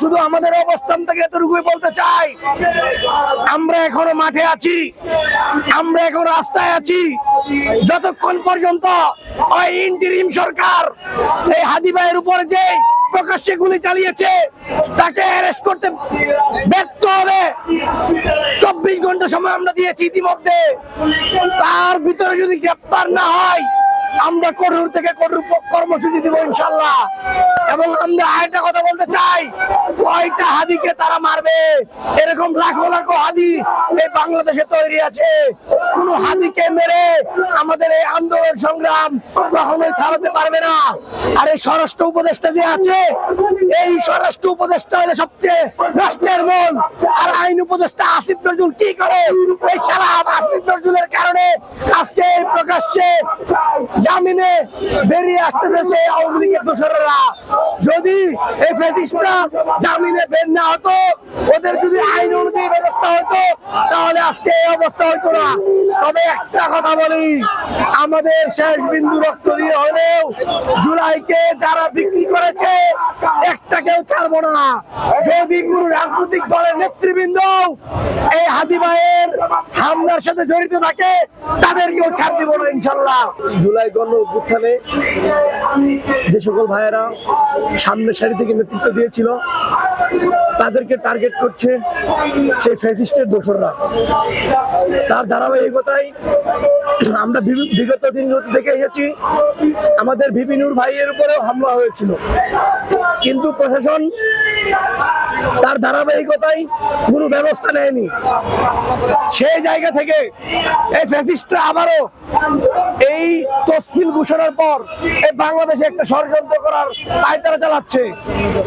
শুধু আমাদের অবস্থান থেকে এতটুকুই বলতে চাই, আমরা এখনো মাঠে আছি, আমরা এখন রাস্তায় আছি। যতক্ষণ পর্যন্ত ওই ইন্টারিম সরকার এই হাদি ভাইয়ের উপর যে প্রকাশ্যে গুলি চালিয়েছে তাকে অ্যারেস্ট করতে ব্যর্থ হবে। 24 ঘন্টা সময় আমরা দিয়েছি ইতিমধ্যে, তার ভিতরে যদি গ্রেপ্তার না হয় আমরা কঠোর থেকে কঠোর কর্মসূচি দিব ইনশাল্লাহ। এবং আমরা আরেকটা কথা বলতে চাই, কয়টা হাদিকে তারা মারবে? এরকম লাখো লাখো হাদি এই বাংলাদেশে তৈরি আছে। কোন হাদিকে মেরে আমাদের এই আন্দোলন সংগ্রাম কখনোই থামাতে পারবে না। আর এই স্বরাষ্ট্র উপদেষ্টা যে আছে, এই স্বরাষ্ট্র উপদেষ্টা হলে সবচেয়ে রাষ্ট্রের মূল। আর আইন উপদেষ্টা আসিফ নজরুল কি করে? এই সারা আসিফ নজরুলের কারণে আজকে প্রকাশ্যে জামিনে বেরিয়ে আসতেছে আওয়ামী লীগের দোসরেরা। যদি এই ফ্যাসিস্টরা জামিনে বের না হতো, ওদের যদি আইন অনুযায়ী ব্যবস্থা হতো, তাহলে আজকে এই অবস্থা হতো না। তবে একটা কথা বলি, আমাদের শেষ বিন্দু রক্ত দিয়ে হলেও জুলাইকে যারা বিক্রি করেছে একটাকেও ছাড়বো না। যদি কোন রাজনৈতিক দলের নেতৃবৃন্দ এই হাদি ভাইয়ের হামলার সাথে জড়িত থাকে, তাদেরকেও ছাড় দিব না ইনশাল্লাহ। জুলাই গণ অভ্যুত্থানে যে সকল ভাইয়েরা সামনের সারি থেকে নেতৃত্ব দিয়েছিল, তাদেরকে টার্গেট করছে সেই ফ্যাসিস্টের দোসররা। তার ধারাবাহিকতায় আমরা বিগত দিনগুলোতে দেখে এসেছি, আমাদের ভিপি নূর ভাইয়ের উপরেও হামলা হয়েছিল, কিন্তু প্রশাসন তার ধারাবাহিকতায় কোনো ব্যবস্থা নেয়নি। সেই জায়গা থেকে এই ফ্যাসিস্টরা আবারও এই তফসিল ঘোষণার পর এই বাংলাদেশে একটা ষড়যন্ত্র করার পায়তারা চালাচ্ছে।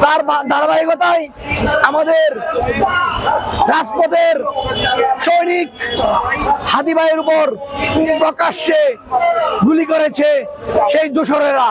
তার ধারাবাহিকতায় আমাদের রাজপথের সৈনিক হাদি ভাইয়ের উপর প্রকাশ্যে গুলি করেছে সেই দোসরেরা।